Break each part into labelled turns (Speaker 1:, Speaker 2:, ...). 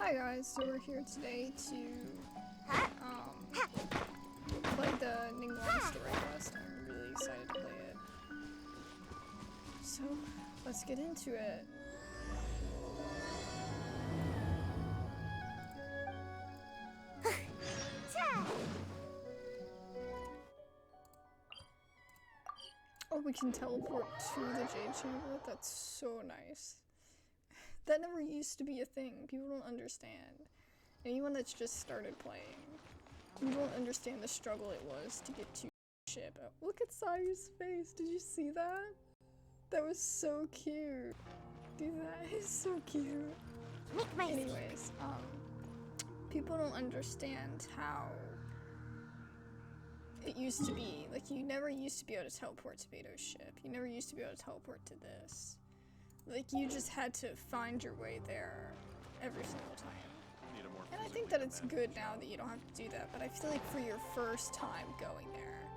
Speaker 1: Hi guys, so we're here today to play the Ningguang story quest. I'm really excited to play it. So, let's get into it. Oh, we can teleport to the Jade Chamber? That's so nice. That never used to be a thing. People don't understand. Anyone that's just started playing, you don't understand the struggle it was to get to ship. Oh, look at Sayu's face. Did you see that? That was so cute. Dude, that is so cute. Anyways, people don't understand how it used to be. Like, you never used to be able to teleport to Beto's ship. You never used to be able to teleport to this. Like, you just had to find your way there every single time. And I think that it's good now that you don't have to do that, but I feel like for your first time going there,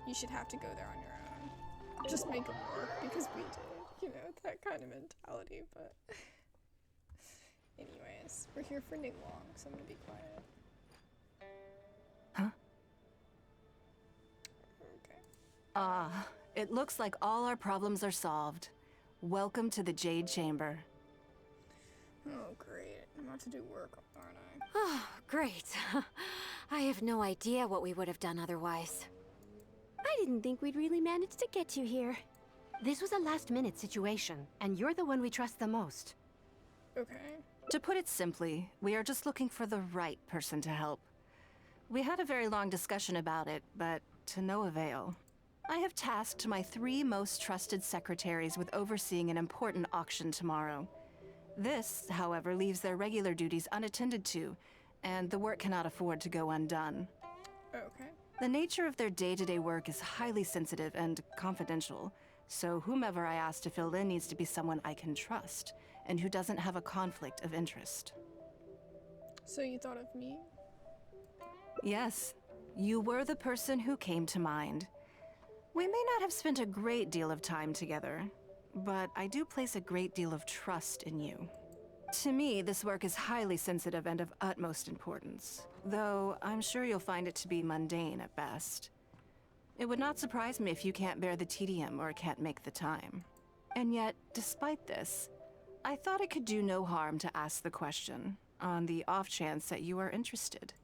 Speaker 1: you should have to go there on your own. Just make it work, because we did, you know, that kind of mentality, but... Anyways, we're here for Ningguang, so I'm gonna be quiet.
Speaker 2: Huh?
Speaker 1: Okay.
Speaker 2: It looks like all our problems are solved. Welcome to the Jade Chamber.
Speaker 1: Oh, great. I'm about to do work, aren't I?
Speaker 3: Oh, great. I have no idea what we would have done otherwise.
Speaker 4: I didn't think we'd really manage to get you here. This was a last-minute situation, and you're the one we trust the most.
Speaker 1: Okay.
Speaker 2: To put it simply, we are just looking for the right person to help. We had a very long discussion about it, but to no avail. I have tasked my 3 most trusted secretaries with overseeing an important auction tomorrow. This, however, leaves their regular duties unattended to, and the work cannot afford to go undone.
Speaker 1: Okay.
Speaker 2: The nature of their day-to-day work is highly sensitive and confidential, so whomever I ask to fill in needs to be someone I can trust, and who doesn't have a conflict of interest.
Speaker 1: So you thought of me?
Speaker 2: Yes, you were the person who came to mind. We may not have spent a great deal of time together, but I do place a great deal of trust in you. To me, this work is highly sensitive and of utmost importance, though I'm sure you'll find it to be mundane at best. It would not surprise me if you can't bear the tedium or can't make the time. And yet, despite this, I thought it could do no harm to ask the question, on the off chance that you are interested.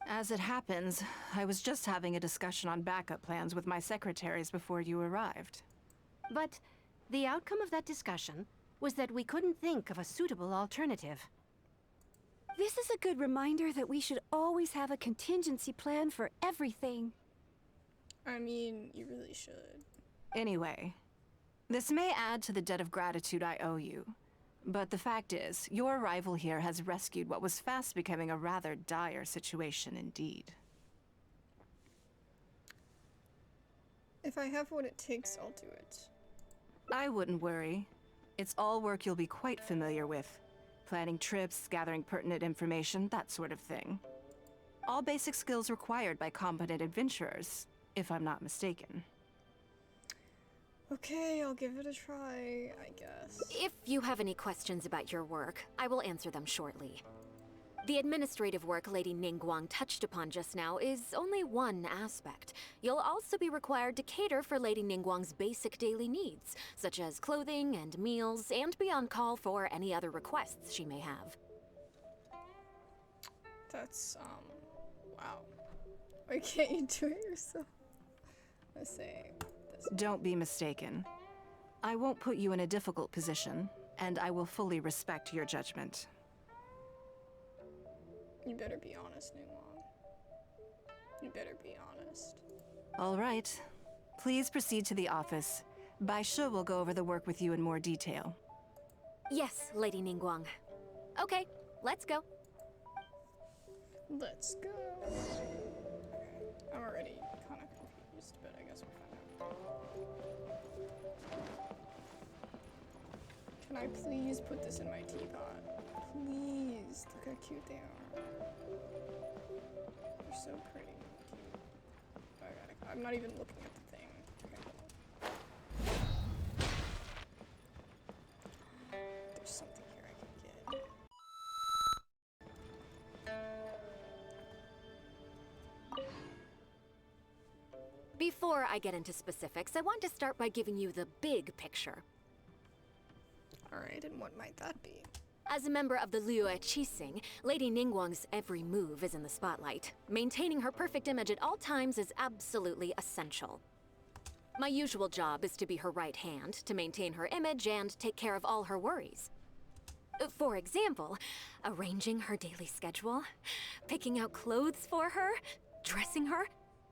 Speaker 2: As it happens, I was just having a discussion on backup plans with my secretaries before you arrived.
Speaker 4: But the outcome of that discussion was that we couldn't think of a suitable alternative. This is a good reminder that we should always have a contingency plan for everything.
Speaker 1: I mean, you really should.
Speaker 2: Anyway, this may add to the debt of gratitude I owe you. But the fact is, your arrival here has rescued what was fast becoming a rather dire situation indeed.
Speaker 1: If I have what it takes, I'll do it.
Speaker 2: I wouldn't worry. It's all work you'll be quite familiar with. Planning trips, gathering pertinent information, that sort of thing. All basic skills required by competent adventurers, if I'm not mistaken.
Speaker 1: Okay, I'll give it a try, I guess.
Speaker 3: If you have any questions about your work, I will answer them shortly. The administrative work Lady Ningguang touched upon just now is only one aspect. You'll also be required to cater for Lady Ningguang's basic daily needs, such as clothing and meals, and be on call for any other requests she may have.
Speaker 1: That's, wow. Why can't you do it yourself? Let's say this.
Speaker 2: Don't be mistaken. I won't put you in a difficult position, and I will fully respect your judgment.
Speaker 1: You better be honest, Ningguang. You better be honest.
Speaker 2: All right. Please proceed to the office. Bai Shi will go over the work with you in more detail.
Speaker 3: Yes, Lady Ningguang. Okay, let's go.
Speaker 1: Let's go. Okay. I'm already kind of confused, but I guess we'll find out. Can I please put this in my teapot? Please. Look how cute they are. They're so pretty. Oh, I'm not even looking at the thing. Okay. There's something here I can get.
Speaker 3: Before I get into specifics, I want to start by giving you the big picture.
Speaker 1: Alright, and what might that be?
Speaker 3: As a member of the Liyue Qixing, Lady Ningguang's every move is in the spotlight. Maintaining her perfect image at all times is absolutely essential. My usual job is to be her right hand, to maintain her image and take care of all her worries. For example, arranging her daily schedule, picking out clothes for her, dressing her,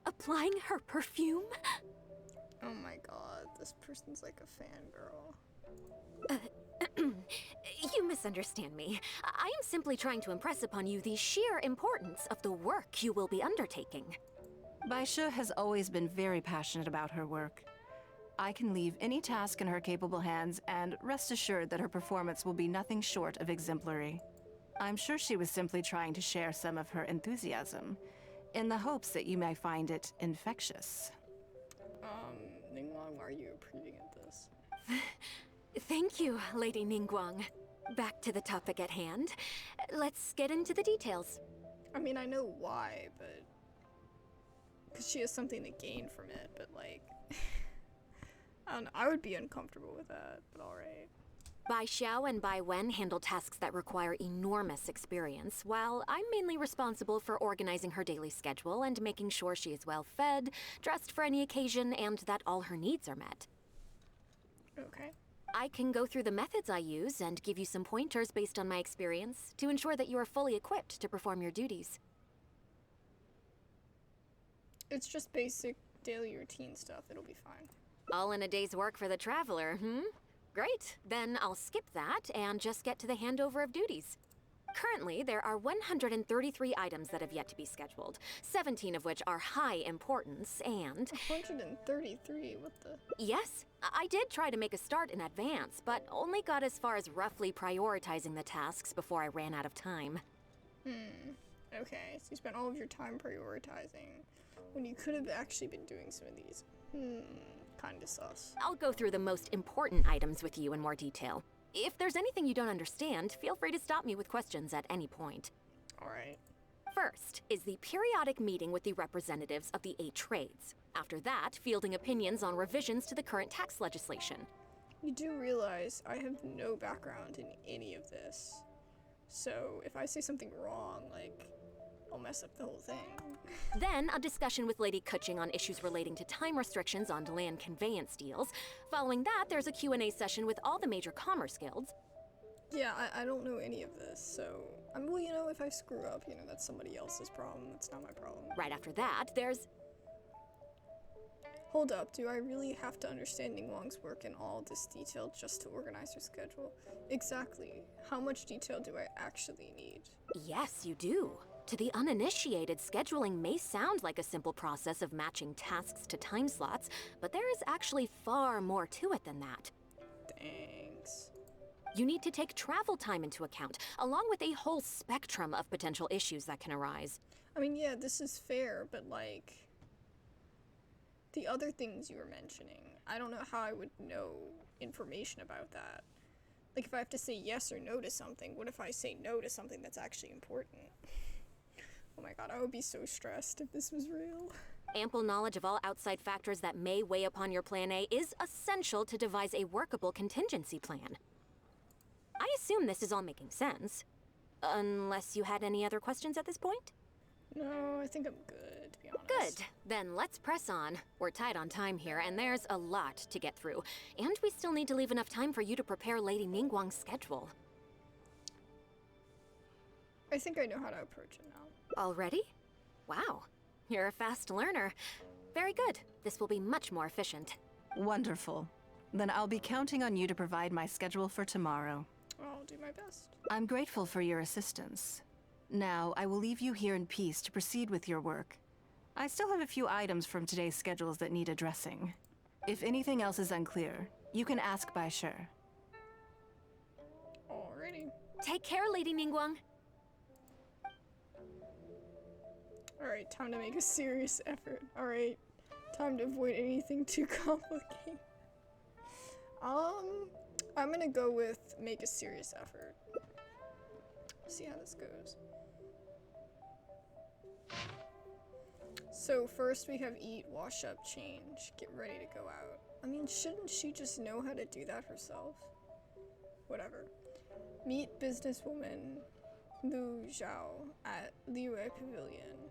Speaker 3: applying her perfume.
Speaker 1: Oh my god, this person's like a fangirl.
Speaker 3: You misunderstand me. I am simply trying to impress upon you the sheer importance of the work you will be undertaking.
Speaker 2: Baisha has always been very passionate about her work. I can leave any task in her capable hands and rest assured that her performance will be nothing short of exemplary. I'm sure she was simply trying to share some of her enthusiasm, in the hopes that you may find it infectious.
Speaker 1: Ningguang, are you approving of this?
Speaker 3: Thank you, Lady Ningguang. Back to the topic at hand. Let's get into the details.
Speaker 1: I mean, I know why, but... because she has something to gain from it, but like... I don't know, I would be uncomfortable with that, but alright.
Speaker 3: Bai Xiao and Bai Wen handle tasks that require enormous experience, while I'm mainly responsible for organizing her daily schedule and making sure she is well fed, dressed for any occasion, and that all her needs are met.
Speaker 1: Okay.
Speaker 3: I can go through the methods I use and give you some pointers based on my experience to ensure that you are fully equipped to perform your duties.
Speaker 1: It's just basic daily routine stuff, it'll be fine.
Speaker 3: All in a day's work for the traveler, Great, then I'll skip that and just get to the handover of duties. Currently, there are 133 items that have yet to be scheduled, 17 of which are high importance, and...
Speaker 1: 133, what the...
Speaker 3: Yes, I did try to make a start in advance, but only got as far as roughly prioritizing the tasks before I ran out of time.
Speaker 1: Okay, so you spent all of your time prioritizing, when you could have actually been doing some of these. Kinda sus.
Speaker 3: I'll go through the most important items with you in more detail. If there's anything you don't understand, feel free to stop me with questions at any point.
Speaker 1: Alright.
Speaker 3: First is the periodic meeting with the representatives of the 8 trades. After that, fielding opinions on revisions to the current tax legislation.
Speaker 1: You do realize I have no background in any of this. So if I say something wrong, like, I'll mess up the whole thing.
Speaker 3: Then, a discussion with Lady Kuching on issues relating to time restrictions on land conveyance deals. Following that, there's a Q&A session with all the major commerce guilds.
Speaker 1: Yeah, I don't know any of this, so... well, you know, if I screw up, you know, that's somebody else's problem. That's not my problem.
Speaker 3: Right after that, there's...
Speaker 1: Hold up, do I really have to understand Ningguang's work in all this detail just to organize her schedule? Exactly. How much detail do I actually need?
Speaker 3: Yes, you do. To the uninitiated, scheduling may sound like a simple process of matching tasks to time slots, but there is actually far more to it than that.
Speaker 1: Thanks.
Speaker 3: You need to take travel time into account, along with a whole spectrum of potential issues that can arise.
Speaker 1: I mean, yeah, this is fair, but like... the other things you were mentioning, I don't know how I would know information about that. Like, if I have to say yes or no to something, what if I say no to something that's actually important? Oh my god, I would be so stressed if this was real.
Speaker 3: Ample knowledge of all outside factors that may weigh upon your Plan A is essential to devise a workable contingency plan. I assume this is all making sense. Unless you had any other questions at this point?
Speaker 1: No, I think I'm good, to be honest.
Speaker 3: Good. Then let's press on. We're tight on time here, and there's a lot to get through. And we still need to leave enough time for you to prepare Lady Ningguang's schedule.
Speaker 1: I think I know how to approach it now.
Speaker 3: Already? Wow. You're a fast learner. Very good. This will be much more efficient.
Speaker 2: Wonderful. Then I'll be counting on you to provide my schedule for tomorrow.
Speaker 1: I'll do my best.
Speaker 2: I'm grateful for your assistance. Now, I will leave you here in peace to proceed with your work. I still have a few items from today's schedules that need addressing. If anything else is unclear, you can ask Baisha.
Speaker 1: Alrighty.
Speaker 3: Take care, Lady Ningguang.
Speaker 1: Alright, time to make a serious effort. Alright, time to avoid anything too complicated. I'm gonna go with make a serious effort. See how this goes. So first we have eat, wash up, change, get ready to go out. I mean, shouldn't she just know how to do that herself? Whatever. Meet businesswoman Lu Zhao at Liu Pavilion.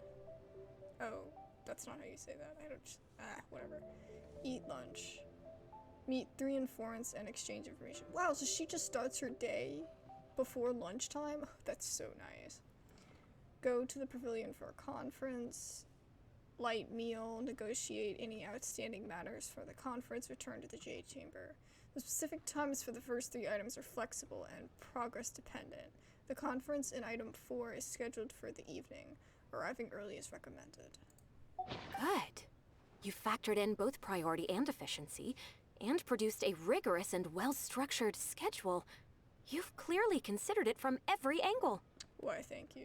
Speaker 1: Oh, that's not how you say that. I don't. Whatever. Eat lunch. Meet 3 informants and exchange information. Wow, so she just starts her day before lunchtime? Oh, that's so nice. Go to the pavilion for a conference. Light meal. Negotiate any outstanding matters for the conference. Return to the Jade Chamber. The specific times for the first 3 items are flexible and progress dependent. The conference in item 4 is scheduled for the evening. Arriving early is recommended.
Speaker 3: Good. You factored in both priority and efficiency, and produced a rigorous and well-structured schedule. You've clearly considered it from every angle.
Speaker 1: Why, thank you.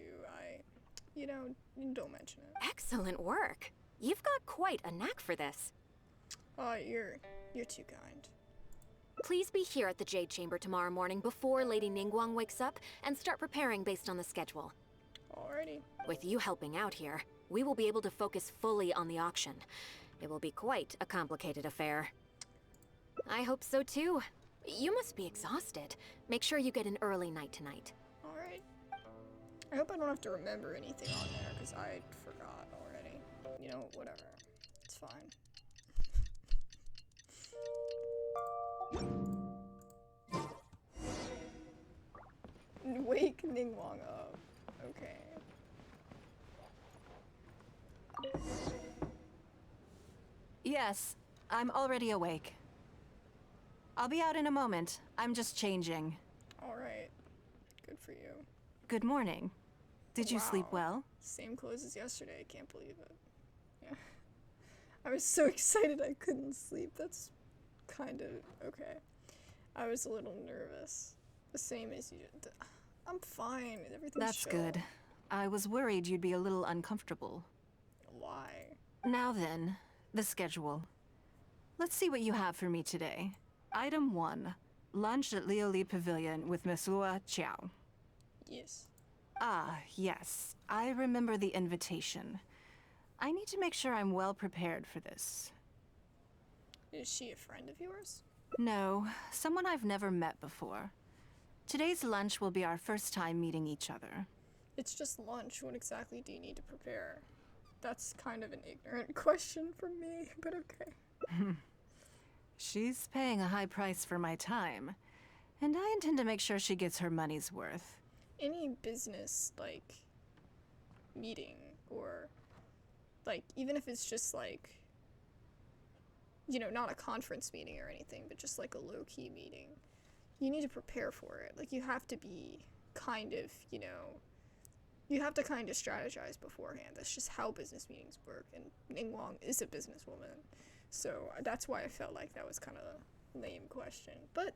Speaker 1: You know, don't mention it.
Speaker 3: Excellent work. You've got quite a knack for this.
Speaker 1: You're too kind.
Speaker 3: Please be here at the Jade Chamber tomorrow morning before Lady Ningguang wakes up and start preparing based on the schedule.
Speaker 1: Alrighty.
Speaker 3: With you helping out here, we will be able to focus fully on the auction. It will be quite a complicated affair. I hope so too. You must be exhausted. Make sure you get an early night tonight.
Speaker 1: Alright. I hope I don't have to remember anything on there, because I forgot already. You know, whatever. It's fine. Wake Ningguang up. Okay.
Speaker 2: Yes, I'm already awake. I'll be out in a moment. I'm just changing.
Speaker 1: Alright. Good for you.
Speaker 2: Good morning. Did you sleep
Speaker 1: Wow.
Speaker 2: well?
Speaker 1: Same clothes as yesterday. I can't believe it. Yeah. I was so excited I couldn't sleep. That's kind of okay. I was a little nervous. The same as you. I'm fine. Everything's
Speaker 2: That's
Speaker 1: chill.
Speaker 2: good. I was worried you'd be a little uncomfortable.
Speaker 1: Why?
Speaker 2: Now then, the schedule. Let's see what you have for me today. Item 1. Lunch at Lioli Pavilion with Miss Lua Chiao.
Speaker 1: Yes.
Speaker 2: Ah, yes. I remember the invitation. I need to make sure I'm well prepared for this.
Speaker 1: Is she a friend of yours?
Speaker 2: No, someone I've never met before. Today's lunch will be our first time meeting each other.
Speaker 1: It's just lunch. What exactly do you need to prepare? That's kind of an ignorant question from me, but okay.
Speaker 2: She's paying a high price for my time, and I intend to make sure she gets her money's worth.
Speaker 1: Any business, like, meeting, or, like, even if it's just, like, you know, not a conference meeting or anything, but just, like, a low-key meeting, you need to prepare for it. Like, you have to be kind of, you know, you have to kind of strategize beforehand. That's just how business meetings work, and Ningguang is a businesswoman. So that's why I felt like that was kind of a lame question. But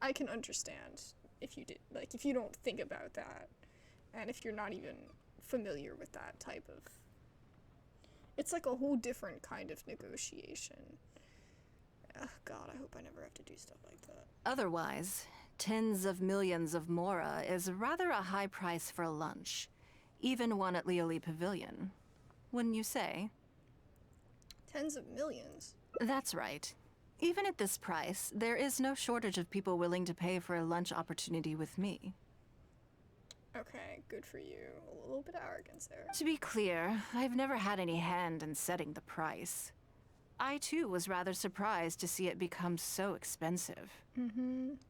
Speaker 1: I can understand if you did, like, if you don't think about that, and if you're not even familiar with that type of, it's like a whole different kind of negotiation. Ugh, God, I hope I never have to do stuff like that.
Speaker 2: Otherwise, tens of millions of mora is rather a high price for a lunch. Even one at Lioli Pavilion. Wouldn't you say?
Speaker 1: Tens of millions?
Speaker 2: That's right. Even at this price, there is no shortage of people willing to pay for a lunch opportunity with me.
Speaker 1: Okay, good for you. A little bit of arrogance there.
Speaker 2: To be clear, I've never had any hand in setting the price. I too was rather surprised to see it become so expensive.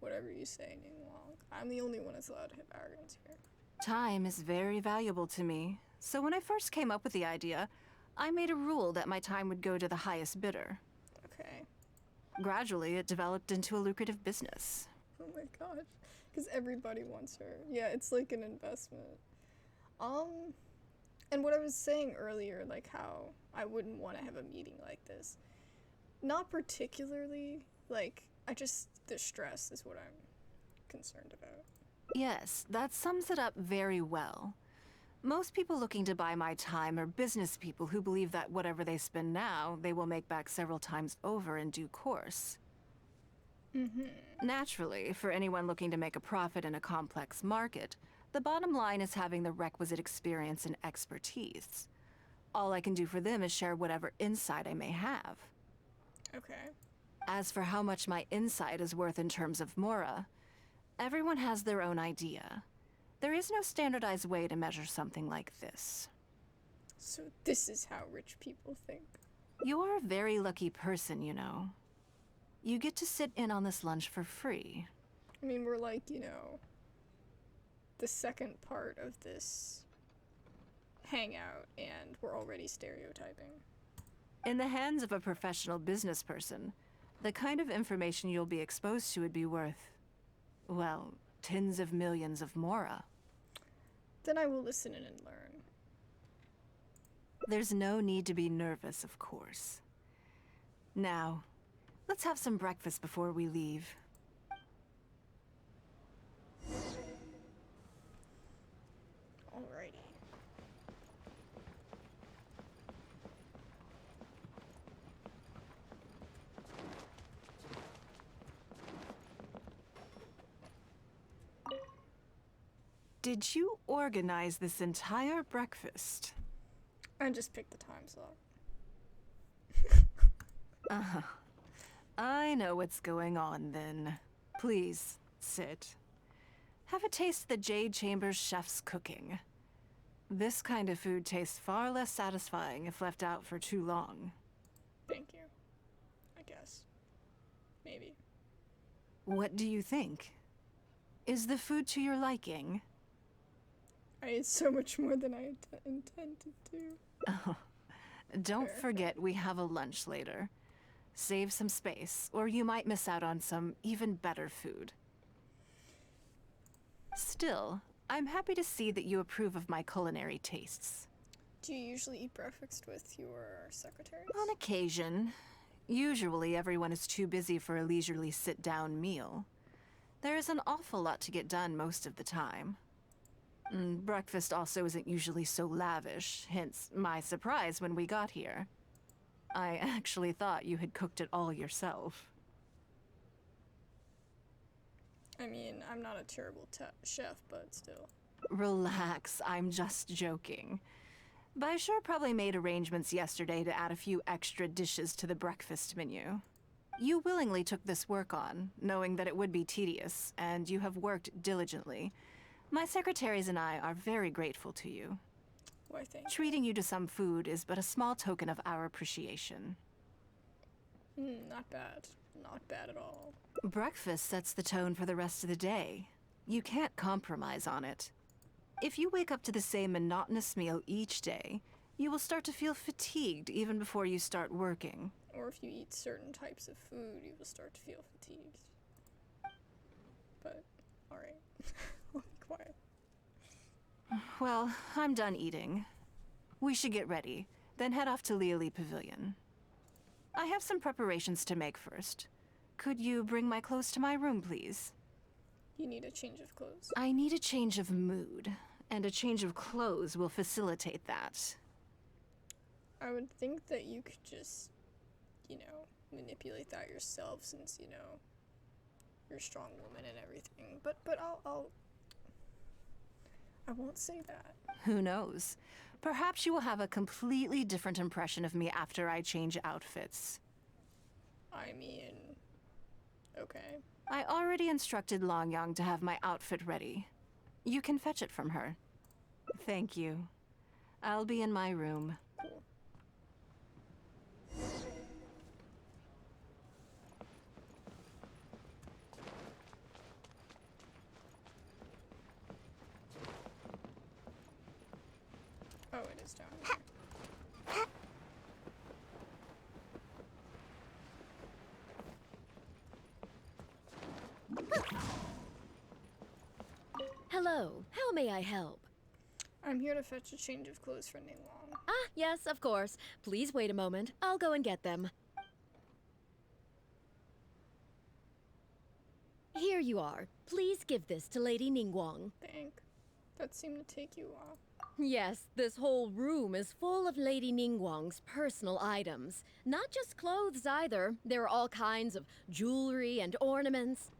Speaker 1: Whatever you say, Ningguang. I'm the only one that's allowed to have arrogance here.
Speaker 2: Time is very valuable to me, so when I first came up with the idea, I made a rule that my time would go to the highest bidder.
Speaker 1: Okay.
Speaker 2: Gradually, it developed into a lucrative business.
Speaker 1: Oh my gosh. Because everybody wants her. Yeah, it's like an investment. And what I was saying earlier, like how I wouldn't want to have a meeting like this. Not particularly, like, the stress is what I'm concerned about.
Speaker 2: Yes, that sums it up very well. Most people looking to buy my time are business people who believe that whatever they spend now, they will make back several times over in due course. Naturally, for anyone looking to make a profit in a complex market, the bottom line is having the requisite experience and expertise. All I can do for them is share whatever insight I may have.
Speaker 1: Okay.
Speaker 2: As for how much my insight is worth in terms of Mora, everyone has their own idea. There is no standardized way to measure something like this.
Speaker 1: So this is how rich people think.
Speaker 2: You are a very lucky person, you know. You get to sit in on this lunch for free.
Speaker 1: I mean, we're like, you know, the second part of this hangout, and we're already stereotyping.
Speaker 2: In the hands of a professional business person, the kind of information you'll be exposed to would be worth, well, tens of millions of Mora.
Speaker 1: Then I will listen in and learn.
Speaker 2: There's no need to be nervous, of course. Now, let's have some breakfast before we leave.
Speaker 1: Alrighty.
Speaker 2: Did you organize this entire breakfast?
Speaker 1: I just picked the time slot.
Speaker 2: Uh-huh. I know what's going on then. Please, sit. Have a taste of the Jade Chamber's chef's cooking. This kind of food tastes far less satisfying if left out for too long.
Speaker 1: Thank you. I guess. Maybe.
Speaker 2: What do you think? Is the food to your liking?
Speaker 1: I ate so much more than I intended to.
Speaker 2: Oh, don't
Speaker 1: Fair.
Speaker 2: forget we have a lunch later. Save some space, or you might miss out on some even better food. Still, I'm happy to see that you approve of my culinary tastes.
Speaker 1: Do you usually eat breakfast with your secretaries?
Speaker 2: On occasion. Usually everyone is too busy for a leisurely sit-down meal. There is an awful lot to get done most of the time. Breakfast also isn't usually so lavish, hence my surprise when we got here. I actually thought you had cooked it all yourself.
Speaker 1: I mean, I'm not a terrible chef, but still.
Speaker 2: Relax, I'm just joking. Baishar probably made arrangements yesterday to add a few extra dishes to the breakfast menu. You willingly took this work on, knowing that it would be tedious, and you have worked diligently. My secretaries and I are very grateful to you.
Speaker 1: Why, thank you.
Speaker 2: Treating you to some food is but a small token of our appreciation.
Speaker 1: Not bad. Not bad at all.
Speaker 2: Breakfast sets the tone for the rest of the day. You can't compromise on it. If you wake up to the same monotonous meal each day, you will start to feel fatigued even before you start working.
Speaker 1: Or if you eat certain types of food, you will start to feel fatigued. But, alright. I'll be quiet.
Speaker 2: Well, I'm done eating. We should get ready, then head off to Liali Pavilion. I have some preparations to make first. Could you bring my clothes to my room, please?
Speaker 1: You need a change of clothes.
Speaker 2: I need a change of mood, and a change of clothes will facilitate that.
Speaker 1: I would think that you could just, you know, manipulate that yourself since, you know, you're a strong woman and everything. But I won't say that.
Speaker 2: Who knows? Perhaps you will have a completely different impression of me after I change outfits.
Speaker 1: I mean, okay.
Speaker 2: I already instructed Longyang to have my outfit ready. You can fetch it from her. Thank you. I'll be in my room.
Speaker 1: Cool. Oh, it is down here.
Speaker 5: Hello, how may I help?
Speaker 1: I'm here to fetch a change of clothes for Ningguang.
Speaker 5: Ah, yes, of course. Please wait a moment. I'll go and get them. Here you are. Please give this to Lady Ningguang.
Speaker 1: That seemed to take you a while.
Speaker 5: Yes, this whole room is full of Lady Ningguang's personal items. Not just clothes either. There are all kinds of jewelry and ornaments.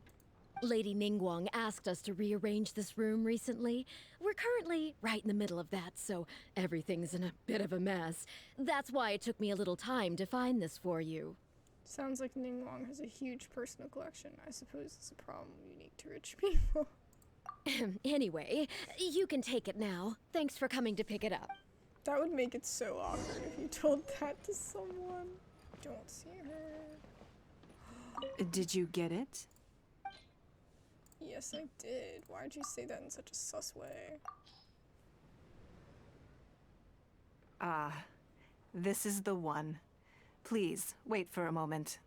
Speaker 5: Lady Ningguang asked us to rearrange this room recently. We're currently right in the middle of that, so everything's in a bit of a mess. That's why it took me a little time to find this for you.
Speaker 1: Sounds like Ningguang has a huge personal collection. I suppose it's a problem unique to rich people.
Speaker 5: Anyway, you can take it now. Thanks for coming to pick it up.
Speaker 1: That would make it so awkward if you told that to someone. Don't see her.
Speaker 2: Did you get it?
Speaker 1: Yes, I did. Why'd you say that in such a sus way?
Speaker 2: Ah, this is the one. Please, wait for a moment.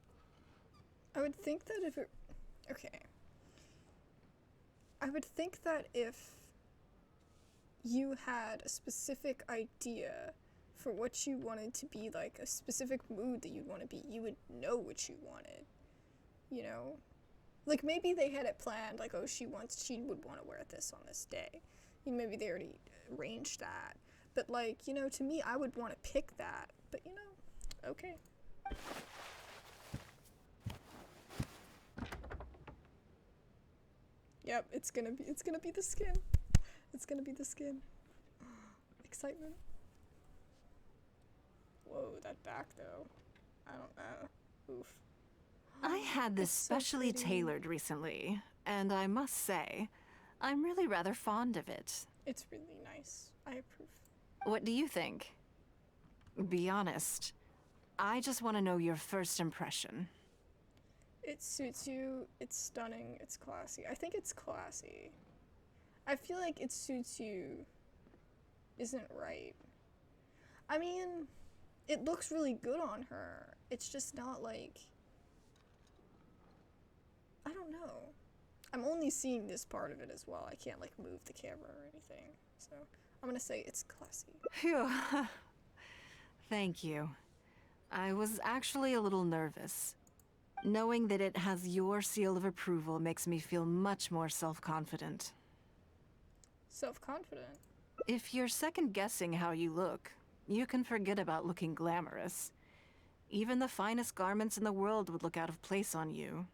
Speaker 1: I would think that if it... Okay. I would think that if you had a specific idea for what you wanted to be, like a specific mood that you'd want to be, you would know what you wanted. You know? Like, maybe they had it planned, like, oh, she would want to wear this on this day. You know, maybe they already arranged that. But, like, you know, to me, I would want to pick that. But, you know, okay. Yep, it's gonna be the skin. It's gonna be the skin. Excitement. Whoa, that back, though. I don't know. Oof.
Speaker 2: I had this
Speaker 1: It's so
Speaker 2: specially
Speaker 1: pretty.
Speaker 2: tailored recently, and I must say, I'm really rather fond of it.
Speaker 1: It's really nice. I approve.
Speaker 2: What do you think? Be honest. I just want to know your first impression.
Speaker 1: It suits you, it's stunning, it's classy. I think it's classy. I feel like it suits you isn't right. I mean, it looks really good on her. It's just not like... I don't know. I'm only seeing this part of it as well. I can't like move the camera or anything. So I'm gonna say it's classy.
Speaker 2: Phew. Thank you. I was actually a little nervous. Knowing that it has your seal of approval makes me feel much more self-confident.
Speaker 1: Self-confident.
Speaker 2: If you're second-guessing how you look, you can forget about looking glamorous. Even the finest garments in the world would look out of place on you.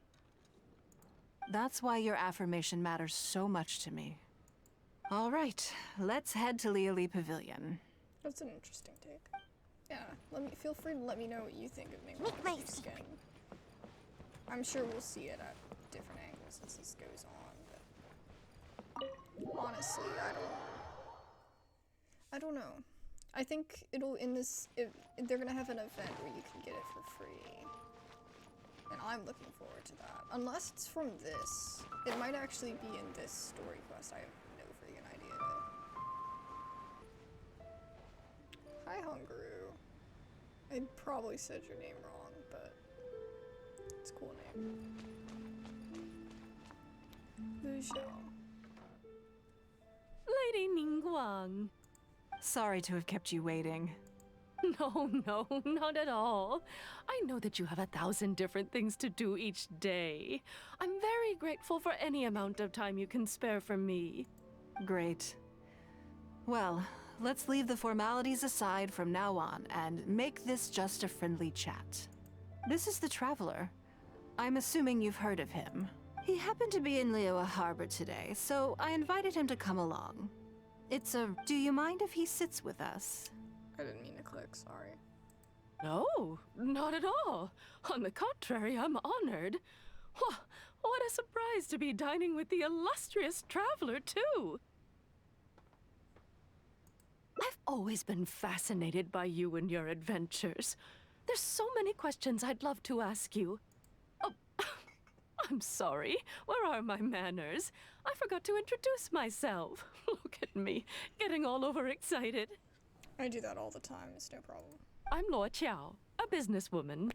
Speaker 2: That's why your affirmation matters so much to me. All right, let's head to Liali Pavilion.
Speaker 1: That's an interesting take. Yeah, feel free to let me know what you think of Ningguang's skin. I'm sure we'll see it at different angles as this goes on, but honestly, I don't know. I think it'll they're gonna have an event where you can get it for free. And I'm looking forward to that. Unless it's from this. It might actually be in this story quest. I have no freaking idea. Hi, Hungru. I probably said your name wrong, but it's a cool name. Lu Xiao.
Speaker 6: Lady Ningguang.
Speaker 2: Sorry to have kept you waiting.
Speaker 6: No, not at all. I know that you have 1,000 different things to do each day. I'm very grateful for any amount of time you can spare for me.
Speaker 2: Great. Well, let's leave the formalities aside from now on and make this just a friendly chat. This is the Traveler. I'm assuming you've heard of him. He happened to be in Liyue Harbor today, so I invited him to come along. Do you mind if he sits with us?
Speaker 1: I didn't mean to click, sorry.
Speaker 6: No, not at all. On the contrary, I'm honored. What a surprise to be dining with the illustrious Traveler, too. I've always been fascinated by you and your adventures. There's so many questions I'd love to ask you. Oh, I'm sorry. Where are my manners? I forgot to introduce myself. Look at me, getting all overexcited.
Speaker 1: I do that all the time, it's no problem.
Speaker 6: I'm Luo Qiao, a businesswoman.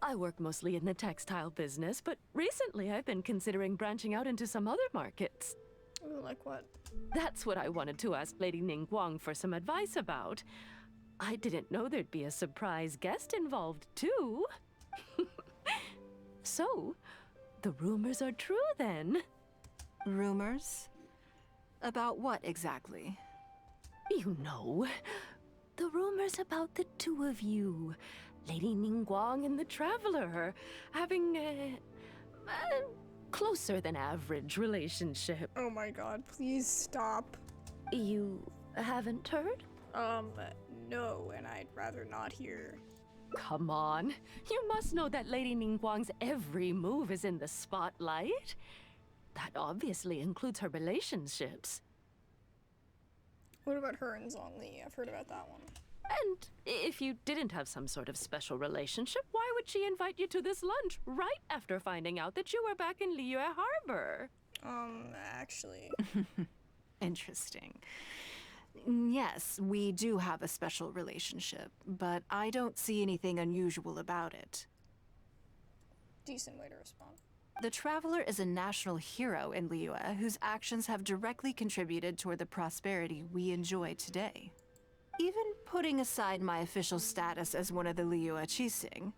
Speaker 6: I work mostly in the textile business, but recently I've been considering branching out into some other markets.
Speaker 1: Ooh, like what?
Speaker 6: That's what I wanted to ask Lady Ningguang for some advice about. I didn't know there'd be a surprise guest involved, too. So, the rumors are true, then?
Speaker 2: Rumors? About what exactly?
Speaker 6: You know, the rumors about the two of you, Lady Ningguang and the Traveler, having closer than average relationship.
Speaker 1: Oh my god, please stop.
Speaker 6: You haven't heard?
Speaker 1: No, and I'd rather not hear.
Speaker 6: Come on. You must know that Lady Ningguang's every move is in the spotlight. That obviously includes her relationships.
Speaker 1: What about her and Zhongli? I've heard about that one.
Speaker 6: And if you didn't have some sort of special relationship, why would she invite you to this lunch right after finding out that you were back in Liyue Harbor?
Speaker 1: Actually.
Speaker 2: Interesting. Yes, we do have a special relationship, but I don't see anything unusual about it.
Speaker 1: Decent way to respond.
Speaker 2: The Traveler is a national hero in Liyue whose actions have directly contributed toward the prosperity we enjoy today. Even putting aside my official status as one of the Liyue Qixing,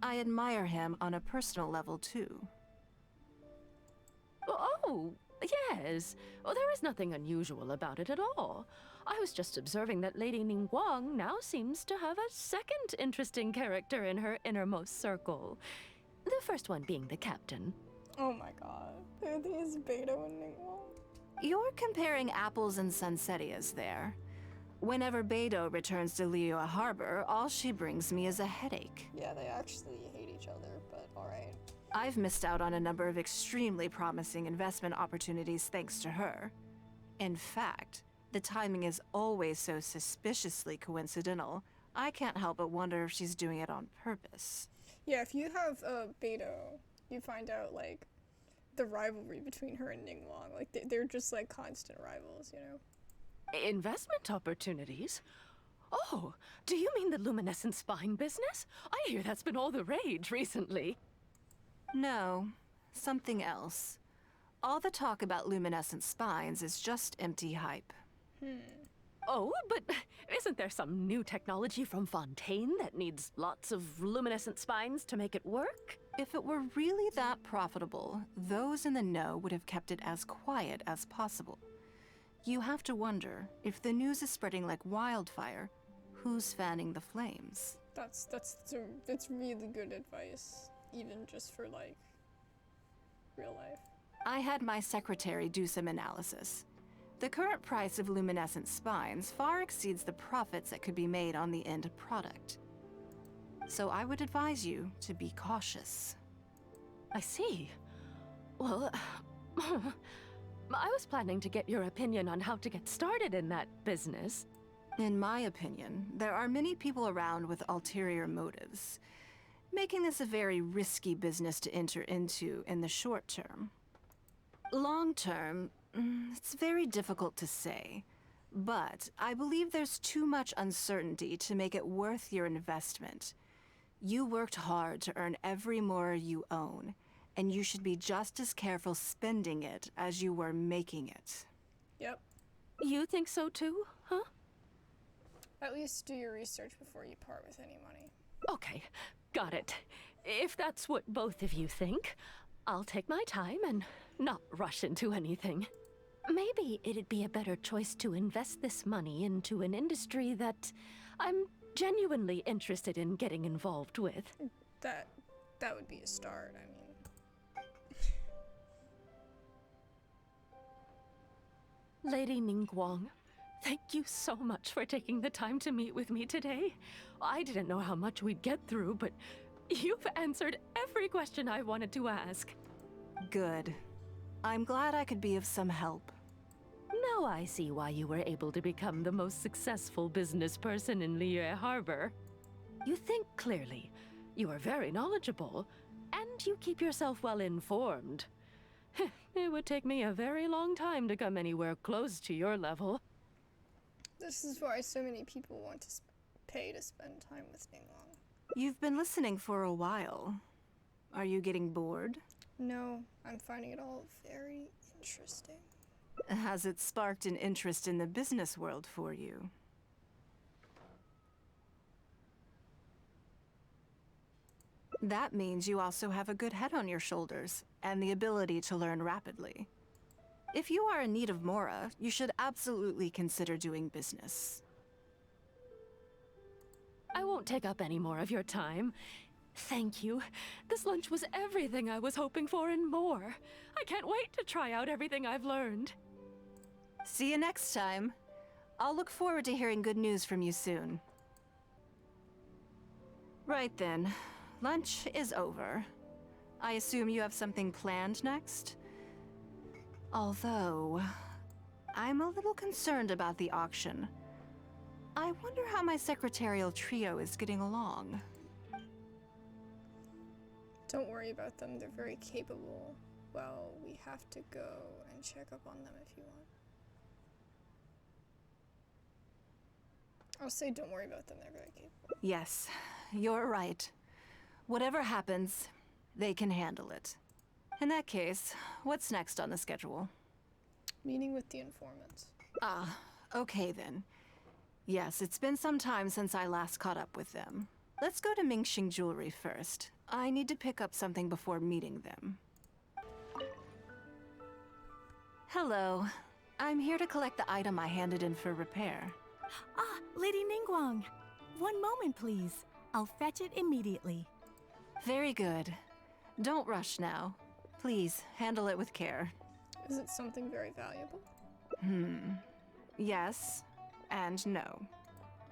Speaker 2: I admire him on a personal level too.
Speaker 6: Oh, yes. Well, there is nothing unusual about it at all. I was just observing that Lady Ningguang now seems to have a second interesting character in her innermost circle. The first one being the captain.
Speaker 1: Oh my god. There these Beto and Ningguang.
Speaker 2: You're comparing apples and sunsettias there. Whenever Beidou returns to Liyue Harbor, all she brings me is a headache.
Speaker 1: Yeah, they actually hate each other, but alright.
Speaker 2: I've missed out on a number of extremely promising investment opportunities thanks to her. In fact, the timing is always so suspiciously coincidental, I can't help but wonder if she's doing it on purpose.
Speaker 1: Yeah, if you have Beto, you find out, like, the rivalry between her and Ningguang. Like, they're just, like, constant rivals, you know?
Speaker 6: Investment opportunities? Oh, do you mean the luminescent spine business? I hear that's been all the rage recently.
Speaker 2: No, something else. All the talk about luminescent spines is just empty hype.
Speaker 6: Oh, but isn't there some new technology from Fontaine that needs lots of luminescent spines to make it work?
Speaker 2: If it were really that profitable, those in the know would have kept it as quiet as possible. You have to wonder, if the news is spreading like wildfire, who's fanning the flames?
Speaker 1: That's really good advice, even just for, like, real life.
Speaker 2: I had my secretary do some analysis. The current price of luminescent spines far exceeds the profits that could be made on the end product. So I would advise you to be cautious.
Speaker 6: I see. Well, I was planning to get your opinion on how to get started in that business.
Speaker 2: In my opinion, there are many people around with ulterior motives, making this a very risky business to enter into in the short term. Long term, it's very difficult to say, but I believe there's too much uncertainty to make it worth your investment. You worked hard to earn every mora you own, and you should be just as careful spending it as you were making it.
Speaker 1: Yep.
Speaker 6: You think so too, huh?
Speaker 1: At least do your research before you part with any money.
Speaker 6: Okay, got it. If that's what both of you think, I'll take my time and not rush into anything. Maybe it'd be a better choice to invest this money into an industry that I'm genuinely interested in getting involved with.
Speaker 1: That would be a start, I mean.
Speaker 6: Lady Ningguang, thank you so much for taking the time to meet with me today. I didn't know how much we'd get through, but you've answered every question I wanted to ask.
Speaker 2: Good. I'm glad I could be of some help.
Speaker 6: Now I see why you were able to become the most successful business person in Liyue Harbor. You think clearly, you are very knowledgeable, and you keep yourself well informed. It would take me a very long time to come anywhere close to your level.
Speaker 1: This is why so many people want to pay to spend time with Ningguang.
Speaker 2: You've been listening for a while. Are you getting bored?
Speaker 1: No, I'm finding it all very interesting.
Speaker 2: Has it sparked an interest in the business world for you? That means you also have a good head on your shoulders, and the ability to learn rapidly. If you are in need of mora, you should absolutely consider doing business.
Speaker 6: I won't take up any more of your time. Thank you. This lunch was everything I was hoping for and more. I can't wait to try out everything I've learned.
Speaker 2: See you next time. I'll look forward to hearing good news from you soon. Right then. Lunch is over. I assume you have something planned next? Although, I'm a little concerned about the auction. I wonder how my secretarial trio is getting along.
Speaker 1: Don't worry about them, they're very capable. Well, we have to go and check up on them if you want. I'll say don't worry about them, they're very capable.
Speaker 2: Yes, you're right. Whatever happens, they can handle it. In that case, what's next on the schedule?
Speaker 1: Meeting with the informants.
Speaker 2: Ah, okay then. Yes, it's been some time since I last caught up with them. Let's go to Mingxing Jewelry first. I need to pick up something before meeting them. Hello. I'm here to collect the item I handed in for repair.
Speaker 7: Ah, Lady Ningguang. One moment, please. I'll fetch it immediately.
Speaker 2: Very good. Don't rush now. Please, handle it with care.
Speaker 1: Is it something very valuable?
Speaker 2: Yes, and no.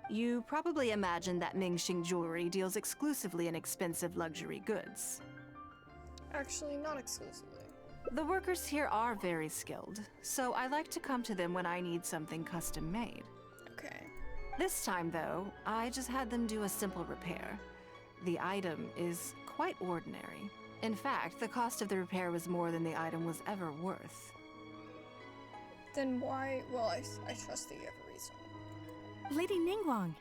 Speaker 2: You probably imagine that Mingxing Jewelry deals exclusively in expensive luxury goods.
Speaker 1: Actually, not exclusively.
Speaker 2: The workers here are very skilled, so I like to come to them when I need something custom made.
Speaker 1: Okay.
Speaker 2: This time, though, I just had them do a simple repair. The item is quite ordinary. In fact, the cost of the repair was more than the item was ever worth.
Speaker 1: Then why? Well, I trust that you have a reason.
Speaker 7: Lady Ningguang,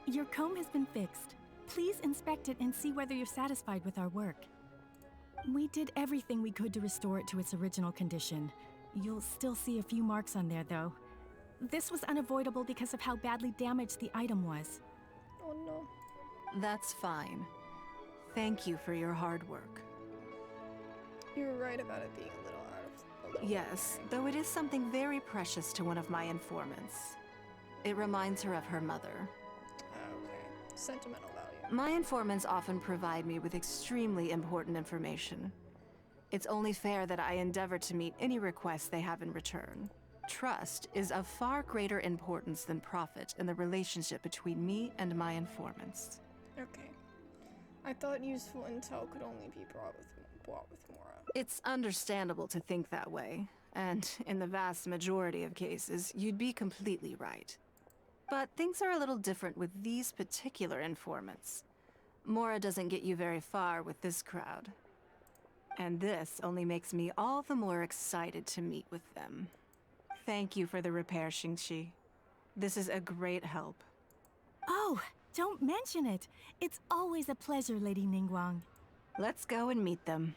Speaker 7: your comb has been fixed. Please inspect it and see whether you're satisfied with our work. We did everything we could to restore it to its original condition. You'll still see a few marks on there, though. This was unavoidable because of how badly damaged the item was.
Speaker 1: Oh no.
Speaker 2: That's fine. Thank you for your hard work.
Speaker 1: You were right about it being a little
Speaker 2: Yes,
Speaker 1: ordinary.
Speaker 2: though it is something very precious to one of my informants. It reminds her of her mother.
Speaker 1: Okay. Sentimental value.
Speaker 2: My informants often provide me with extremely important information. It's only fair that I endeavor to meet any requests they have in return. Trust is of far greater importance than profit in the relationship between me and my informants.
Speaker 1: Okay. I thought useful intel could only be bought with Mora.
Speaker 2: It's understandable to think that way, and in the vast majority of cases, you'd be completely right. But things are a little different with these particular informants. Mora doesn't get you very far with this crowd. And this only makes me all the more excited to meet with them. Thank you for the repair, Xingqi. This is a great help.
Speaker 7: Oh, don't mention it. It's always a pleasure, Lady Ningguang.
Speaker 2: Let's go and meet them.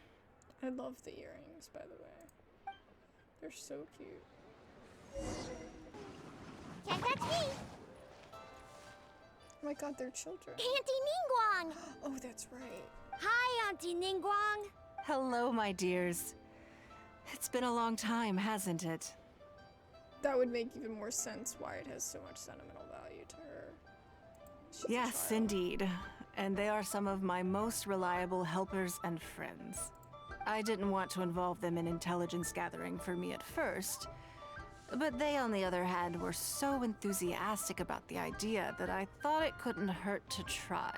Speaker 1: I love the earrings, by the way. They're so cute.
Speaker 8: Can't catch me!
Speaker 1: Oh my god, they're children.
Speaker 8: Auntie Ningguang!
Speaker 1: Oh, that's right.
Speaker 8: Hi, Auntie Ningguang!
Speaker 2: Hello, my dears. It's been a long time, hasn't it?
Speaker 1: That would make even more sense why it has so much sentimental value to her. She's a
Speaker 2: Yes,
Speaker 1: child.
Speaker 2: indeed. And they are some of my most reliable helpers and friends. I didn't want to involve them in intelligence gathering for me at first, but they, on the other hand, were so enthusiastic about the idea that I thought it couldn't hurt to try.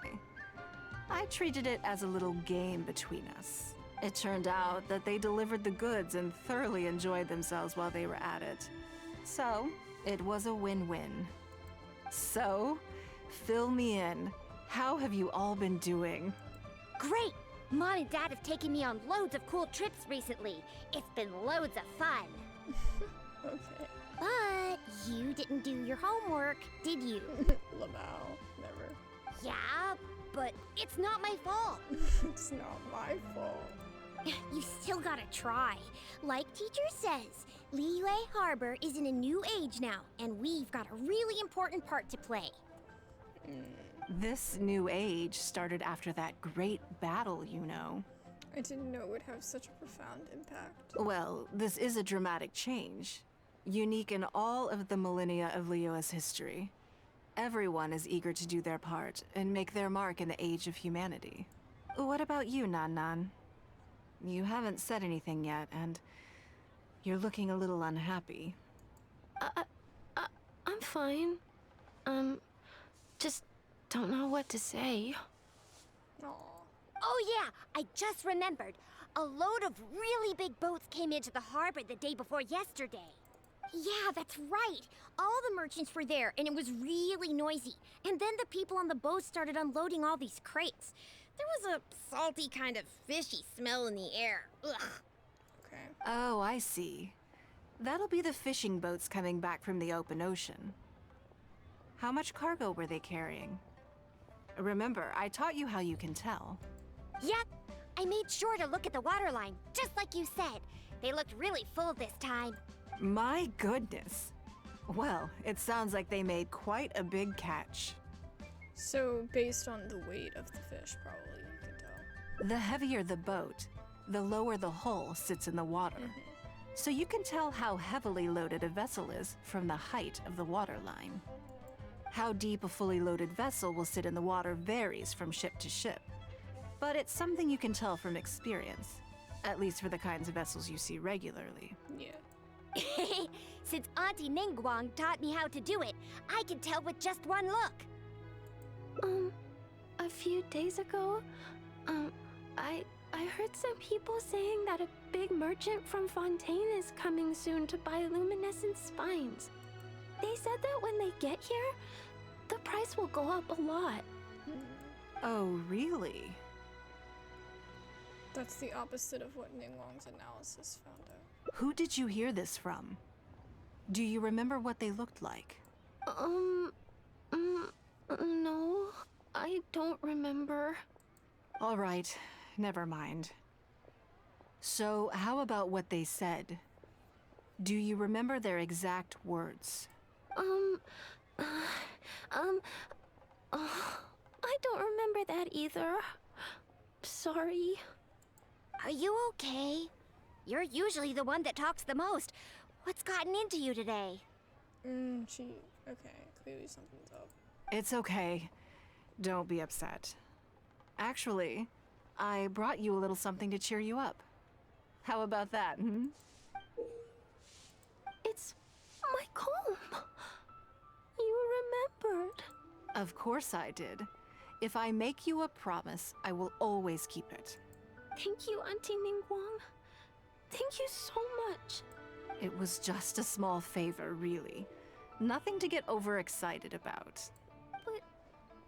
Speaker 2: I treated it as a little game between us. It turned out that they delivered the goods and thoroughly enjoyed themselves while they were at it. So, it was a win-win. So, fill me in. How have you all been doing?
Speaker 8: Great! Mom and Dad have taken me on loads of cool trips recently. It's been loads of fun.
Speaker 1: Okay.
Speaker 8: But you didn't do your homework, did you?
Speaker 1: Lamal, never.
Speaker 8: Yeah, but it's not my fault.
Speaker 1: It's not my fault.
Speaker 8: You still gotta try. Like teacher says, Liyue Harbor is in a new age now, and we've got a really important part to play.
Speaker 2: This new age started after that great battle, you know.
Speaker 1: I didn't know it would have such a profound impact.
Speaker 2: Well, this is a dramatic change, unique in all of the millennia of Liyue's history. Everyone is eager to do their part and make their mark in the age of humanity. What about you, Nan Nan? You haven't said anything yet, and you're looking a little unhappy.
Speaker 6: I'm fine. Just don't know what to say.
Speaker 1: Aw.
Speaker 8: Oh yeah, I just remembered. A load of really big boats came into the harbor the day before yesterday. Yeah, that's right. All the merchants were there, and it was really noisy. And then the people on the boat started unloading all these crates. There was a salty kind of fishy smell in the air. Ugh.
Speaker 1: Okay.
Speaker 2: Oh, I see. That'll be the fishing boats coming back from the open ocean. How much cargo were they carrying? Remember, I taught you how you can tell.
Speaker 8: Yep, I made sure to look at the waterline, just like you said. They looked really full this time.
Speaker 2: My goodness. Well, it sounds like they made quite a big catch.
Speaker 1: So, based on the weight of the fish, probably, you can tell.
Speaker 2: The heavier the boat, the lower the hull sits in the water. So you can tell how heavily loaded a vessel is from the height of the waterline. How deep a fully loaded vessel will sit in the water varies from ship to ship. But it's something you can tell from experience, at least for the kinds of vessels you see regularly.
Speaker 1: Yeah.
Speaker 8: Since Auntie Ningguang taught me how to do it, I can tell with just one look.
Speaker 6: A few days ago, I heard some people saying that a big merchant from Fontaine is coming soon to buy luminescent spines. They said that when they get here, the price will go up a lot.
Speaker 2: Oh, really?
Speaker 1: That's the opposite of what Ningguang's analysis found out.
Speaker 2: Who did you hear this from? Do you remember what they looked like?
Speaker 6: No, I don't remember.
Speaker 2: All right, never mind. So, how about what they said? Do you remember their exact words?
Speaker 6: I don't remember that either. Sorry.
Speaker 8: Are you okay? You're usually the one that talks the most. What's gotten into you today?
Speaker 1: Okay, clearly something's up.
Speaker 2: It's okay. Don't be upset. Actually, I brought you a little something to cheer you up. How about that, hmm?
Speaker 6: It's my comb. You remembered.
Speaker 2: Of course I did. If I make you a promise, I will always keep it.
Speaker 6: Thank you, Auntie Ningguang. Thank you so much.
Speaker 2: It was just a small favor, really. Nothing to get overexcited about.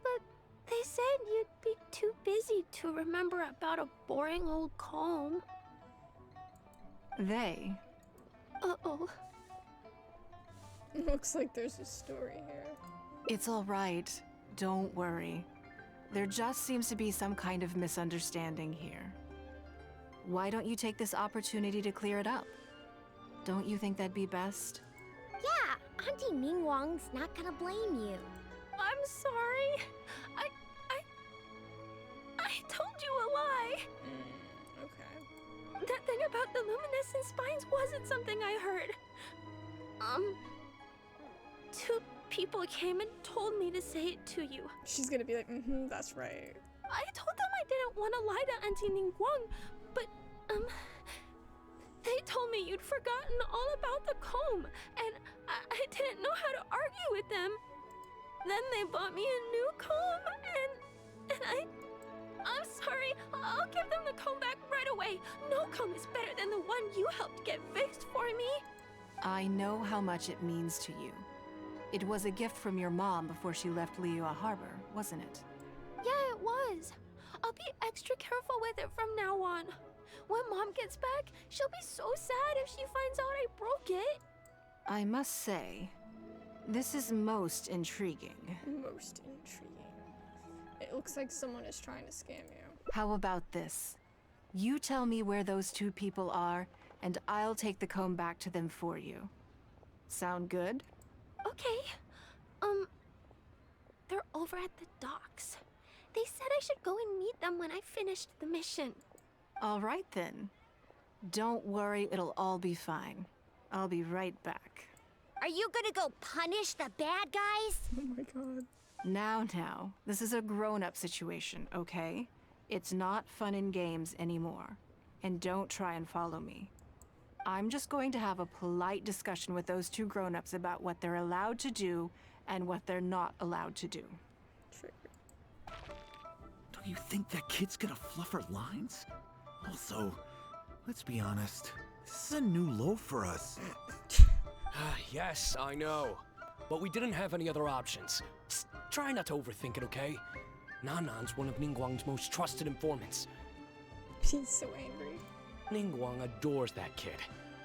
Speaker 6: But they said you'd be too busy to remember about a boring old comb.
Speaker 2: They?
Speaker 6: Uh-oh.
Speaker 1: Looks like there's a story here.
Speaker 2: It's all right. Don't worry. There just seems to be some kind of misunderstanding here. Why don't you take this opportunity to clear it up? Don't you think that'd be best?
Speaker 8: Yeah, Auntie Ningguang's not gonna blame you.
Speaker 6: I'm sorry. I told you a lie.
Speaker 1: Okay.
Speaker 6: That thing about the luminescent spines wasn't something I heard. Two people came and told me to say it to you.
Speaker 1: She's gonna be like, that's right.
Speaker 6: I told them I didn't want to lie to Auntie Ningguang, but, they told me you'd forgotten all about the comb, and I didn't know how to argue with them. Then they bought me a new comb, and I'm sorry, I'll give them the comb back right away. No comb is better than the one you helped get fixed for me.
Speaker 2: I know how much it means to you. It was a gift from your mom before she left Liyue Harbor, wasn't it?
Speaker 6: Yeah, it was. I'll be extra careful with it from now on. When Mom gets back, she'll be so sad if she finds out I broke it.
Speaker 2: I must say, this is most intriguing.
Speaker 1: Most intriguing. It looks like someone is trying to scam you.
Speaker 2: How about this? You tell me where those two people are, and I'll take the comb back to them for you. Sound good?
Speaker 6: Okay. They're over at the docks. They said I should go and meet them when I finished the mission.
Speaker 2: All right then. Don't worry, it'll all be fine. I'll be right back.
Speaker 8: Are you gonna go punish the bad guys?
Speaker 1: Oh my god.
Speaker 2: Now, this is a grown-up situation, okay? It's not fun and games anymore. And don't try and follow me. I'm just going to have a polite discussion with those two grown-ups about what they're allowed to do and what they're not allowed to do.
Speaker 1: Trigger.
Speaker 9: Do you think that kid's gonna fluff her lines? Also, let's be honest, this is a new low for us.
Speaker 10: Yes, I know. But we didn't have any other options. Just try not to overthink it, okay? Nanan's one of Ningguang's most trusted informants.
Speaker 1: He's so angry.
Speaker 10: Ningguang adores that kid.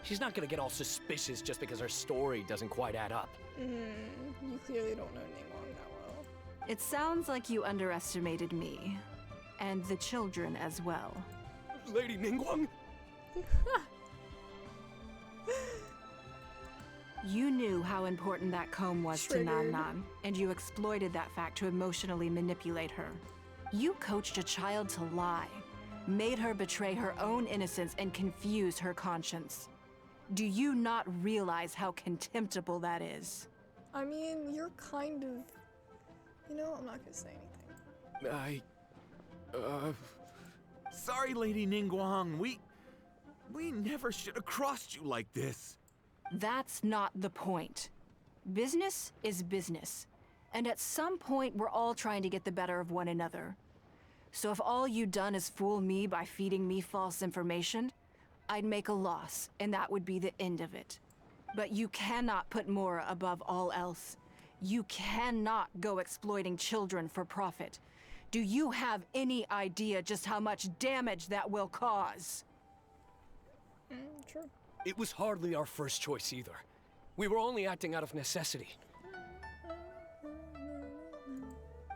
Speaker 10: She's not gonna get all suspicious just because her story doesn't quite add up.
Speaker 1: You clearly don't know Ningguang that well.
Speaker 2: It sounds like you underestimated me. And the children as well.
Speaker 10: Lady Ningguang?
Speaker 2: You knew how important that comb was to
Speaker 1: Triggered.
Speaker 2: Nan, and you exploited that fact to emotionally manipulate her. You coached a child to lie, made her betray her own innocence and confuse her conscience. Do you not realize how contemptible that is?
Speaker 1: I mean, you're kind of... You know, I'm not gonna say anything.
Speaker 9: Sorry, Lady Ningguang, we never should have crossed you like this.
Speaker 2: That's not the point. Business is business. And at some point, we're all trying to get the better of one another. So if all you've done is fool me by feeding me false information, I'd make a loss, and that would be the end of it. But you cannot put Mora above all else. You cannot go exploiting children for profit. Do you have any idea just how much damage that will cause?
Speaker 1: True.
Speaker 10: It was hardly our first choice either. We were only acting out of necessity.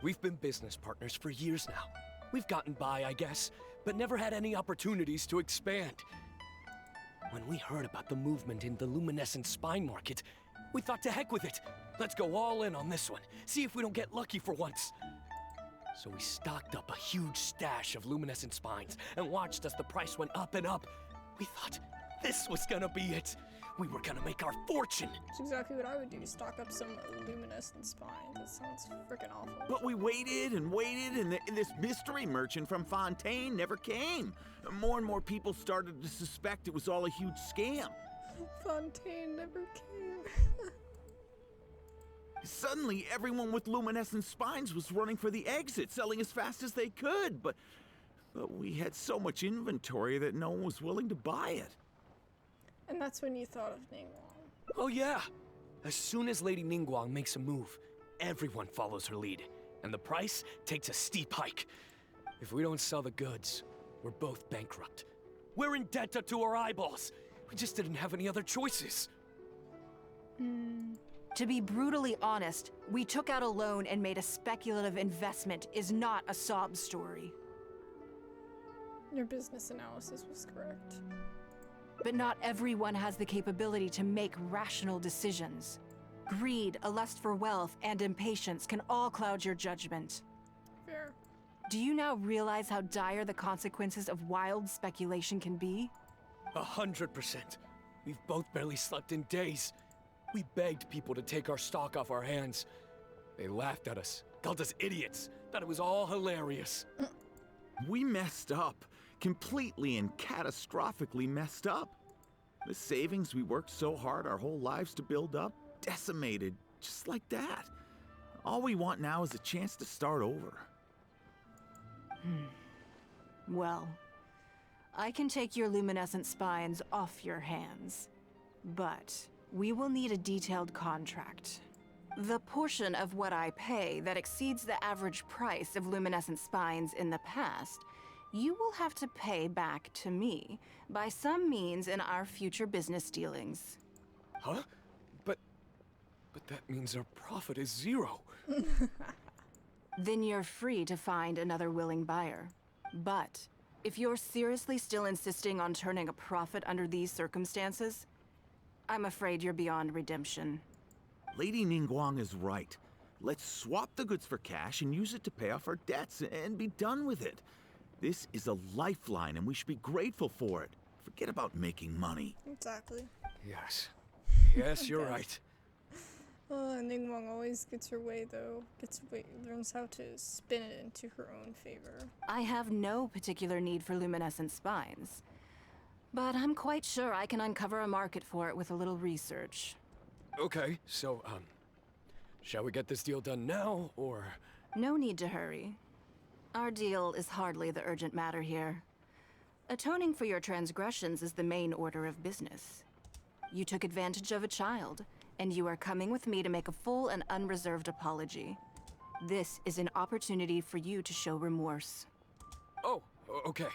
Speaker 10: We've been business partners for years now. We've gotten by, I guess, but never had any opportunities to expand. When we heard about the movement in the luminescent spine market, we thought to heck with it. Let's go all in on this one, see if we don't get lucky for once. So we stocked up a huge stash of luminescent spines and watched as the price went up and up. We thought this was gonna be it. We were gonna make our fortune.
Speaker 1: That's exactly what I would do, stock up some luminescent spines. That sounds freaking awful.
Speaker 9: But we waited and waited, and this mystery merchant from Fontaine never came. More and more people started to suspect it was all a huge scam.
Speaker 1: Fontaine never came.
Speaker 9: Suddenly, everyone with luminescent spines was running for the exit, selling as fast as they could, but we had so much inventory that no one was willing to buy it.
Speaker 1: And that's when you thought of Ningguang.
Speaker 10: Oh yeah! As soon as Lady Ningguang makes a move, everyone follows her lead, and the price takes a steep hike. If we don't sell the goods, we're both bankrupt. We're in debt up to our eyeballs. We just didn't have any other choices.
Speaker 2: To be brutally honest, we took out a loan and made a speculative investment is not a sob story.
Speaker 1: Your business analysis was correct.
Speaker 2: But not everyone has the capability to make rational decisions. Greed, a lust for wealth, and impatience can all cloud your judgment.
Speaker 1: Fair.
Speaker 2: Do you now realize how dire the consequences of wild speculation can be?
Speaker 10: 100%. We've both barely slept in days. We begged people to take our stock off our hands. They laughed at us, called us idiots, thought it was all hilarious.
Speaker 9: We messed up. Completely and catastrophically messed up. The savings we worked so hard our whole lives to build up, decimated, just like that. All we want now is a chance to start over.
Speaker 2: Well, I can take your luminescent spines off your hands, but we will need a detailed contract. The portion of what I pay that exceeds the average price of luminescent spines in the past, you will have to pay back to me by some means in our future business dealings.
Speaker 10: Huh? But that means our profit is zero.
Speaker 2: Then you're free to find another willing buyer. But if you're seriously still insisting on turning a profit under these circumstances, I'm afraid you're beyond redemption.
Speaker 9: Lady Ningguang is right. Let's swap the goods for cash and use it to pay off our debts and be done with it. This is a lifeline and we should be grateful for it. Forget about making money.
Speaker 1: Exactly.
Speaker 10: Yes. Yes, you're right.
Speaker 1: Ningguang always gets her way, though. Learns how to spin it into her own favor.
Speaker 2: I have no particular need for luminescent spines, but I'm quite sure I can uncover a market for it with a little research.
Speaker 10: Okay, so, shall we get this deal done now, or...?
Speaker 2: No need to hurry. Our deal is hardly the urgent matter here. Atoning for your transgressions is the main order of business. You took advantage of a child, and you are coming with me to make a full and unreserved apology. This is an opportunity for you to show remorse.
Speaker 10: Oh, okay.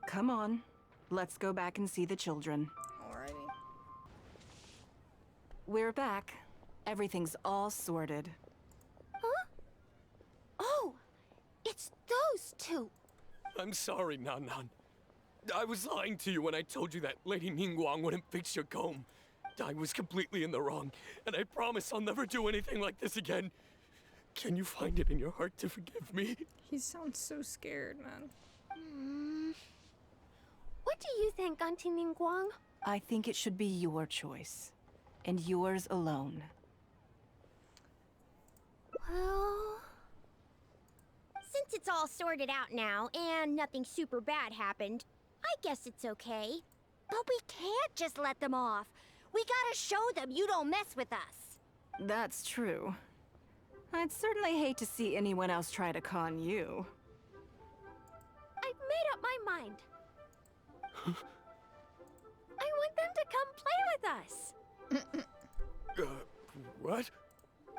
Speaker 2: Come on. Let's go back and see the children.
Speaker 1: Alrighty.
Speaker 2: We're back. Everything's all sorted.
Speaker 8: Oh, it's those two.
Speaker 10: I'm sorry, Nan Nan. I was lying to you when I told you that Lady Ningguang wouldn't fix your comb. I was completely in the wrong, and I promise I'll never do anything like this again. Can you find it in your heart to forgive me?
Speaker 1: He sounds so scared, man.
Speaker 8: What do you think, Auntie Ningguang?
Speaker 2: I think it should be your choice. And yours alone.
Speaker 8: Well... Since it's all sorted out now, and nothing super bad happened, I guess it's okay. But we can't just let them off. We gotta show them you don't mess with us.
Speaker 2: That's true. I'd certainly hate to see anyone else try to con you.
Speaker 8: I've made up my mind. I want them to come play with us.
Speaker 10: What?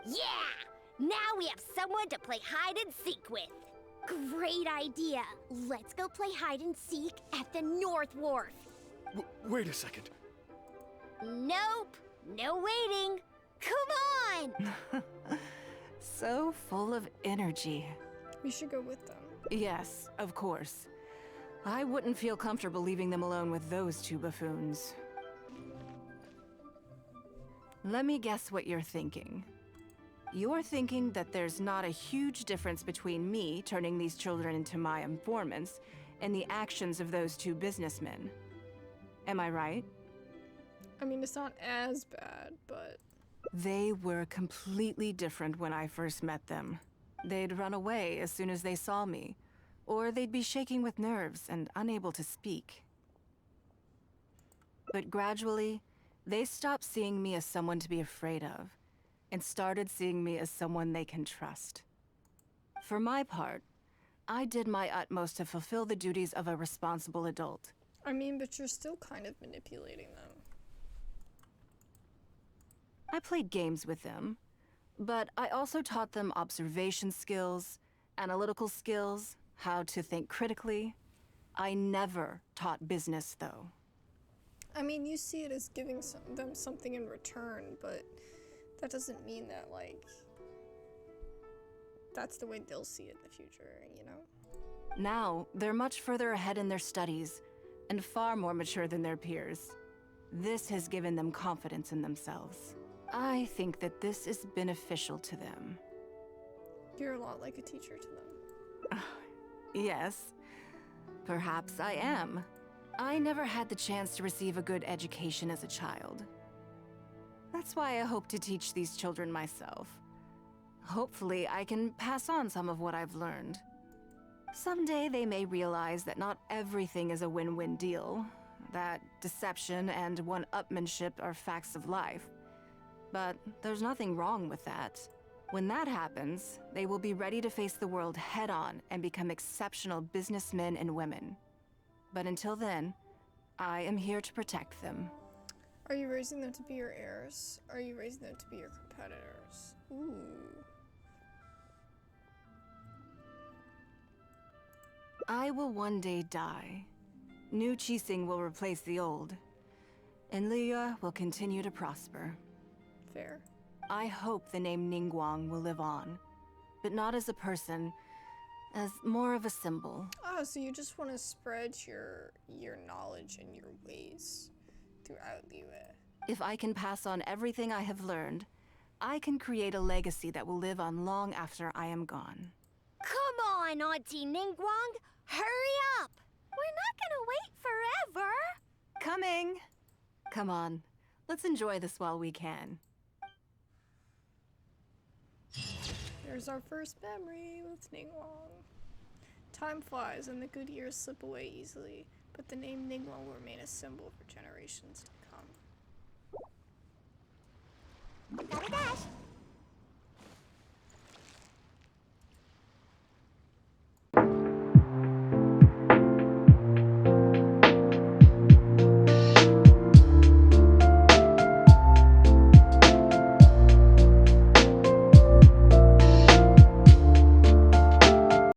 Speaker 8: Yeah! Now we have someone to play hide and seek with. Great idea. Let's go play hide and seek at the North Wharf.
Speaker 10: Wait a second.
Speaker 8: Nope. No waiting. Come on!
Speaker 2: So full of energy.
Speaker 1: We should go with them.
Speaker 2: Yes, of course. I wouldn't feel comfortable leaving them alone with those two buffoons. Let me guess what you're thinking. You're thinking that there's not a huge difference between me turning these children into my informants and the actions of those two businessmen. Am I right?
Speaker 1: I mean, it's not as bad, but...
Speaker 2: They were completely different when I first met them. They'd run away as soon as they saw me, or they'd be shaking with nerves and unable to speak. But gradually, they stopped seeing me as someone to be afraid of, and started seeing me as someone they can trust. For my part, I did my utmost to fulfill the duties of a responsible adult.
Speaker 1: I mean, but you're still kind of manipulating them.
Speaker 2: I played games with them, but I also taught them observation skills, analytical skills, how to think critically. I never taught business, though.
Speaker 1: I mean, you see it as giving them something in return, but that doesn't mean that, like, that's the way they'll see it in the future, you know?
Speaker 2: Now, they're much further ahead in their studies, and far more mature than their peers. This has given them confidence in themselves. I think that this is beneficial to them.
Speaker 1: You're a lot like a teacher to them.
Speaker 2: Yes, perhaps I am. I never had the chance to receive a good education as a child. That's why I hope to teach these children myself. Hopefully, I can pass on some of what I've learned. Someday they may realize that not everything is a win-win deal, that deception and one-upmanship are facts of life. But there's nothing wrong with that. When that happens, they will be ready to face the world head-on and become exceptional businessmen and women. But until then, I am here to protect them.
Speaker 1: Are you raising them to be your heirs? Are you raising them to be your competitors? Ooh.
Speaker 2: I will one day die. New Qixing will replace the old. And Liyue will continue to prosper.
Speaker 1: Fair.
Speaker 2: I hope the name Ningguang will live on. But not as a person, as more of a symbol.
Speaker 1: Oh, so you just want to spread your knowledge and your ways throughout Liyue.
Speaker 2: If I can pass on everything I have learned, I can create a legacy that will live on long after I am gone.
Speaker 8: Come on, Auntie Ningguang! Hurry up! We're not gonna wait forever!
Speaker 2: Coming! Come on, let's enjoy this while we can.
Speaker 1: Here's our first memory with Ningguang. Time flies and the good years slip away easily, but the name Ningguang will remain a symbol for generations to